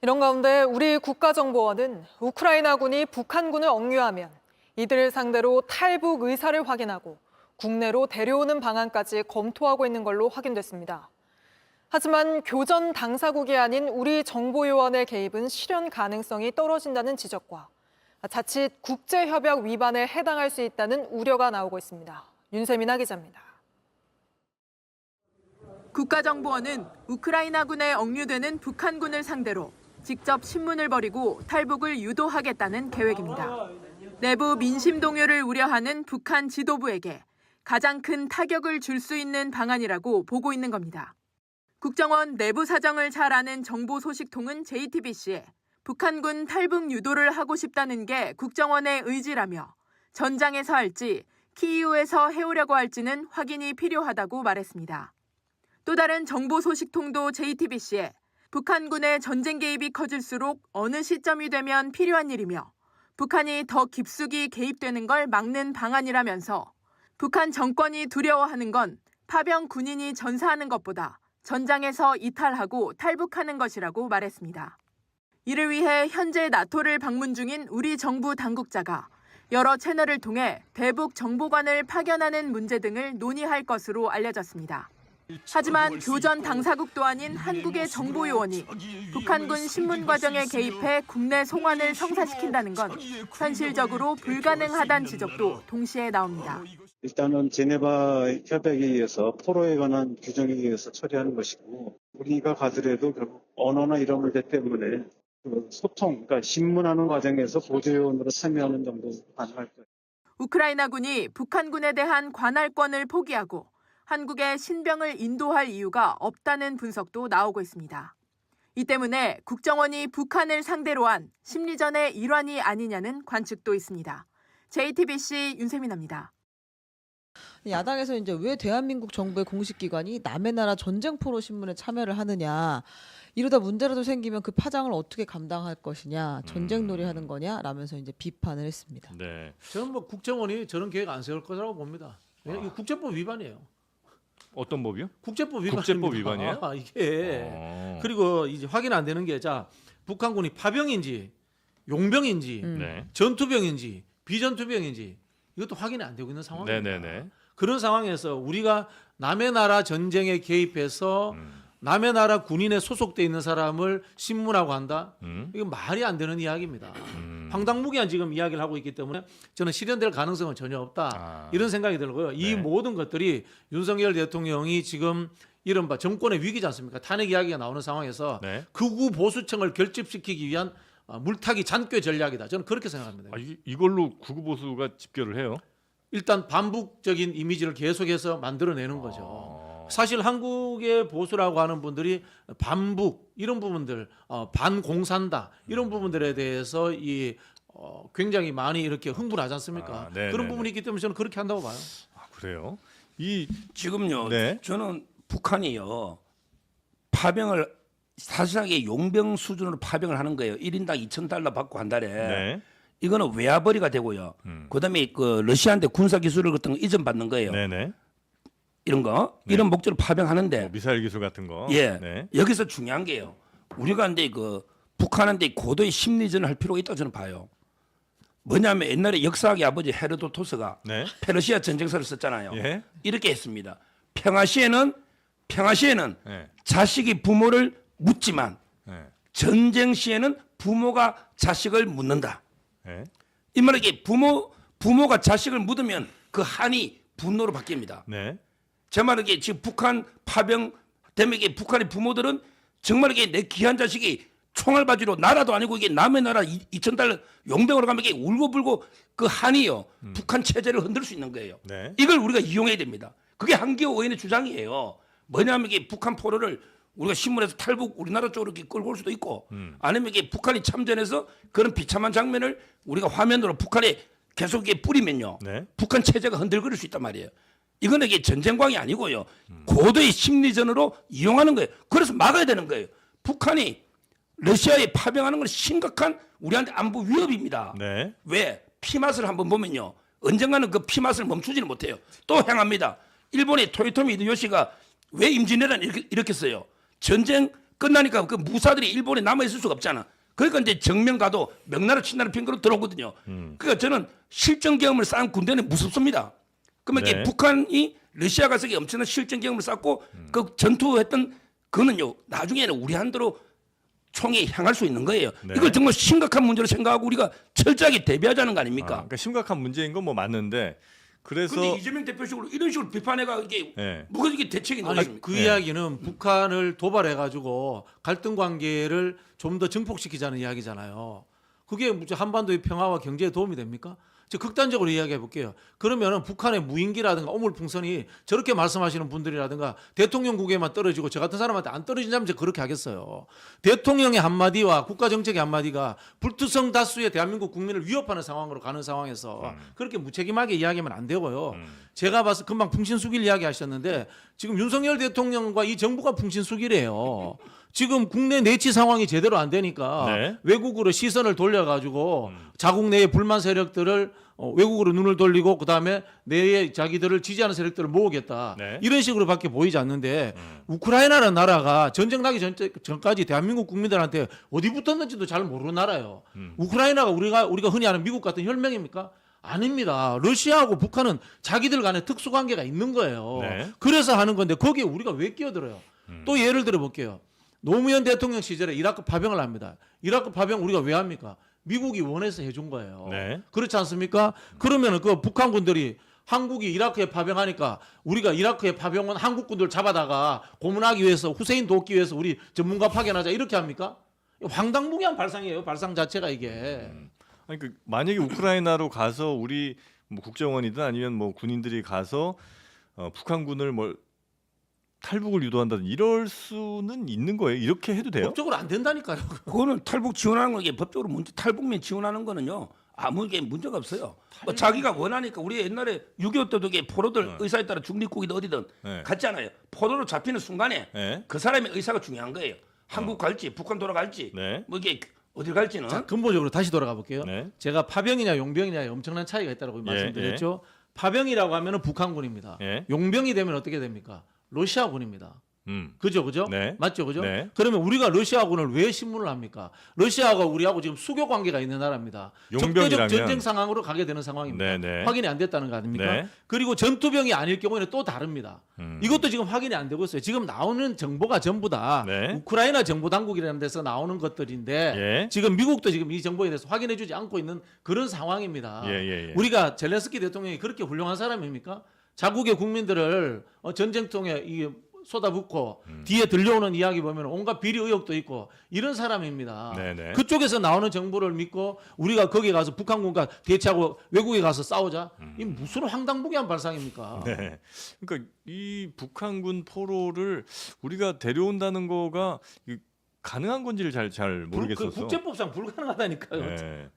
이런 가운데 우리 국가정보원은 우크라이나군이 북한군을 억류하면 이들을 상대로 탈북 의사를 확인하고 국내로 데려오는 방안까지 검토하고 있는 걸로 확인됐습니다. 하지만 교전 당사국이 아닌 우리 정보요원의 개입은 실현 가능성이 떨어진다는 지적과 자칫 국제협약 위반에 해당할 수 있다는 우려가 나오고 있습니다. 윤세민아 기자입니다. 국가정보원은 우크라이나군에 억류되는 북한군을 상대로 직접 신문을 벌이고 탈북을 유도하겠다는 계획입니다. 내부 민심 동요를 우려하는 북한 지도부에게 가장 큰 타격을 줄 수 있는 방안이라고 보고 있는 겁니다. 국정원 내부 사정을 잘 아는 정보 소식통은 JTBC에 북한군 탈북 유도를 하고 싶다는 게 국정원의 의지라며 전장에서 할지 키이우에서 해오려고 할지는 확인이 필요하다고 말했습니다. 또 다른 정보 소식통도 JTBC에 북한군의 전쟁 개입이 커질수록 어느 시점이 되면 필요한 일이며 북한이 더 깊숙이 개입되는 걸 막는 방안이라면서 북한 정권이 두려워하는 건 파병 군인이 전사하는 것보다 전장에서 이탈하고 탈북하는 것이라고 말했습니다. 이를 위해 현재 나토를 방문 중인 우리 정부 당국자가 여러 채널을 통해 대북 정보관을 파견하는 문제 등을 논의할 것으로 알려졌습니다. 하지만 교전 당사국도 아닌 한국의 정보요원이 북한군 신문 과정에 개입해 국내 송환을 성사시킨다는 건 현실적으로 불가능하다는 지적도 동시에 나옵니다. 일단은 제네바 협약에 의해서 포로에 관한 규정에 의해서 처리하는 것이고 우리가 가더라도 결국 언어나 이런 문제 때문에 그 소통, 그러니까 신문하는 과정에서 보조요원으로 참여하는 정도 가능할 거예요. 우크라이나군이 북한군에 대한 관할권을 포기하고 한국에 신병을 인도할 이유가 없다는 분석도 나오고 있습니다. 이 때문에 국정원이 북한을 상대로 한 심리전의 일환이 아니냐는 관측도 있습니다. JTBC 윤세민입니다. 야당에서 이제 왜 대한민국 정부의 공식 기관이 남의 나라 전쟁 포로 신문에 참여를 하느냐, 이러다 문제라도 생기면 그 파장을 어떻게 감당할 것이냐, 전쟁놀이 하는 거냐 라면서 이제 비판을 했습니다. 네. 저는 뭐 국정원이 저런 계획 안 세울 거라고 봅니다. 이거 국제법 위반이에요. 어떤 법이요? 국제법 위반입니다. 국제법 위반이에요? 이게 그리고 이제 확인 안 되는 게 자 북한군이 파병인지 용병인지 네. 전투병인지 비전투병인지 이것도 확인이 안 되고 있는 상황입니다. 네네네. 그런 상황에서 우리가 남의 나라 전쟁에 개입해서 남의 나라 군인에 소속돼 있는 사람을 신문하고 한다? 이건 말이 안 되는 이야기입니다. 황당무계한 지금 이야기를 하고 있기 때문에 저는 실현될 가능성은 전혀 없다. 이런 생각이 들고요. 이 네. 모든 것들이 윤석열 대통령이 지금 이른바 정권의 위기지 않습니까? 탄핵 이야기가 나오는 상황에서 네. 극우 보수층을 결집시키기 위한 물타기 잔꾀 전략이다. 저는 그렇게 생각합니다. 이걸로 구구보수가 집결을 해요? 일단 반북적인 이미지를 계속해서 만들어내는 거죠. 사실 한국의 보수라고 하는 분들이 반북 이런 부분들, 반공산다 이런 부분들에 대해서 굉장히 많이 이렇게 흥분하지 않습니까? 그런 부분이 있기 때문에 저는 그렇게 한다고 봐요. 그래요? 지금요. 네. 저는 북한이요. 파병을 사실상의 용병 수준으로 파병을 하는 거예요. 1인당 $2,000 받고 한 달에. 네. 이거는 외화벌이가 되고요. 그다음에 그 러시아한테 군사 기술을 같은 거 이전 받는 거예요. 네네. 이런 거 네. 이런 목적으로 파병하는데 미사일 기술 같은 거. 예. 네. 여기서 중요한 게요. 우리가 근데 그 북한한테 고도의 심리전을 할 필요가 있다고 저는 봐요. 뭐냐면 옛날에 역사학의 아버지 헤로도토스가 네. 페르시아 전쟁서를 썼잖아요. 예. 이렇게 했습니다. 평화 시에는 네. 자식이 자식이 부모를 묻지만 네. 전쟁 시에는 부모가 자식을 묻는다. 네. 이 말은 이게 부모가 자식을 묻으면 그 한이 분노로 바뀝니다. 네. 제 말은 이게 지금 북한 파병 되면 이게 북한의 부모들은 정말 이게 내 귀한 자식이 총알바지로 나라도 아니고 이게 남의 나라 $2,000 용병으로 가면 이게 울고불고 그 한이요 북한 체제를 흔들 수 있는 거예요. 네. 이걸 우리가 이용해야 됩니다. 그게 한기호 의원의 주장이에요. 뭐냐면 이게 북한 포로를 우리가 신문에서 탈북 우리나라 쪽으로 이렇게 끌고 올 수도 있고 아니면 이게 북한이 참전해서 그런 비참한 장면을 우리가 화면으로 북한에 계속 이게 뿌리면요. 네. 북한 체제가 흔들거릴 수 있단 말이에요. 이거는 이게 전쟁광이 아니고요. 고도의 심리전으로 이용하는 거예요. 그래서 막아야 되는 거예요. 북한이 러시아에 파병하는 건 심각한 우리한테 안보 위협입니다. 네. 왜? 피맛을 한번 보면요. 언젠가는 그 피맛을 멈추지를 못해요. 또 향합니다. 일본의 토요토미 히데요시가 왜 임진왜란 이렇게 써요? 전쟁 끝나니까 그 무사들이 일본에 남아 있을 수가 없잖아. 그러니까 이제 정면 가도 명나라 친나라 핑계로 들어오거든요. 그러니까 저는 실전 경험을 쌓은 군대는 무섭습니다. 그러면 네. 이게 북한이 러시아 가서 엄청난 실전 경험을 쌓고 그 전투했던 그거는요 나중에는 우리 한도로 총에 향할 수 있는 거예요. 네. 이걸 정말 심각한 문제로 생각하고 우리가 철저하게 대비하자는 거 아닙니까? 그러니까 심각한 문제인 건 뭐 맞는데 그래서 근데 이재명 대표식으로 이런 식으로 비판해가 이게 예. 뭐가 이게 대책이 아니, 나겠습니까? 그 네. 이야기는 북한을 도발해가지고 갈등 관계를 좀 더 증폭시키자는 이야기잖아요. 그게 한반도의 평화와 경제에 도움이 됩니까? 제가 극단적으로 이야기해 볼게요. 그러면은 북한의 무인기라든가 오물풍선이 저렇게 말씀하시는 분들이라든가 대통령국에만 떨어지고 저 같은 사람한테 안 떨어진다면 제가 그렇게 하겠어요. 대통령의 한마디와 국가정책의 한마디가 불투성 다수의 대한민국 국민을 위협하는 상황으로 가는 상황에서 그렇게 무책임하게 이야기하면 안 되고요. 제가 봐서 금방 풍신수길 이야기 하셨는데 지금 윤석열 대통령과 이 정부가 풍신수길이에요. 지금 국내 내치 상황이 제대로 안 되니까 네. 외국으로 시선을 돌려가지고 자국 내의 불만 세력들을 외국으로 눈을 돌리고 그다음에 내에 자기들을 지지하는 세력들을 모으겠다. 네. 이런 식으로밖에 보이지 않는데 우크라이나라는 나라가 전쟁 나기 전까지 대한민국 국민들한테 어디 붙었는지도 잘 모르는 나라예요. 우크라이나가 우리가 흔히 아는 미국 같은 혈맹입니까? 아닙니다. 러시아하고 북한은 자기들 간에 특수관계가 있는 거예요. 네. 그래서 하는 건데 거기에 우리가 왜 끼어들어요? 또 예를 들어 볼게요. 노무현 대통령 시절에 이라크 파병을 합니다. 이라크 파병 우리가 왜 합니까? 미국이 원해서 해준 거예요. 네. 그렇지 않습니까? 그러면은 그 북한군들이 한국이 이라크에 파병하니까 우리가 이라크에 파병한 한국군들 잡아다가 고문하기 위해서 후세인 돕기 위해서 우리 전문가 파견하자 이렇게 합니까? 황당무계한 발상이에요. 발상 자체가 이게. 아니 그 만약에 우크라이나로 가서 우리 뭐 국정원이든 아니면 뭐 군인들이 가서 북한군을 뭐 탈북을 유도한다든 이럴 수는 있는 거예요. 이렇게 해도 돼요? 법적으로 안 된다니까요. 그거는 탈북 지원하는 거 이게 법적으로 문제 탈북민 지원하는 거는요 아무 게 문제가 없어요. 뭐 자기가 원하니까 우리 옛날에 6.25 때도 이게 포로들 의사에 따라 중립국이든 어디든 네. 갔잖아요. 포로로 잡히는 순간에 네. 그 사람의 의사가 중요한 거예요. 한국 갈지 북한 돌아갈지 네. 뭐 이게 어딜 갈지는 자, 근본적으로 다시 돌아가 볼게요. 네. 제가 파병이냐 용병이냐에 엄청난 차이가 있다고 말씀드렸죠. 파병이라고 하면은 북한군입니다. 예. 용병이 되면 어떻게 됩니까? 러시아군입니다. 그죠? 네. 맞죠? 그죠? 네. 그러면 우리가 러시아군을 왜 신문을 합니까? 러시아가 우리하고 지금 수교 관계가 있는 나라입니다. 용병이라면- 적대적 전쟁 상황으로 가게 되는 상황입니다. 네, 네. 확인이 안 됐다는 거 아닙니까? 네. 그리고 전투병이 아닐 경우에는 또 다릅니다. 이것도 지금 확인이 안 되고 있어요. 지금 나오는 정보가 전부 다 네. 우크라이나 정보 당국이라는 데서 나오는 것들인데 예. 지금 미국도 지금 이 정보에 대해서 확인해주지 않고 있는 그런 상황입니다. 예. 우리가 젤렌스키 대통령이 그렇게 훌륭한 사람입니까? 자국의 국민들을 전쟁통에 이 쏟아붓고 뒤에 들려오는 이야기 보면 온갖 비리 의혹도 있고 이런 사람입니다. 네네. 그쪽에서 나오는 정보를 믿고 우리가 거기에 가서 북한군과 대치하고 외국에 가서 싸우자? 이 무슨 황당무계한 발상입니까? 네. 그러니까 이 북한군 포로를 우리가 데려온다는 거가 가능한 건지를 잘 모르겠어서. 국제법상 불가능하다니까요. 네.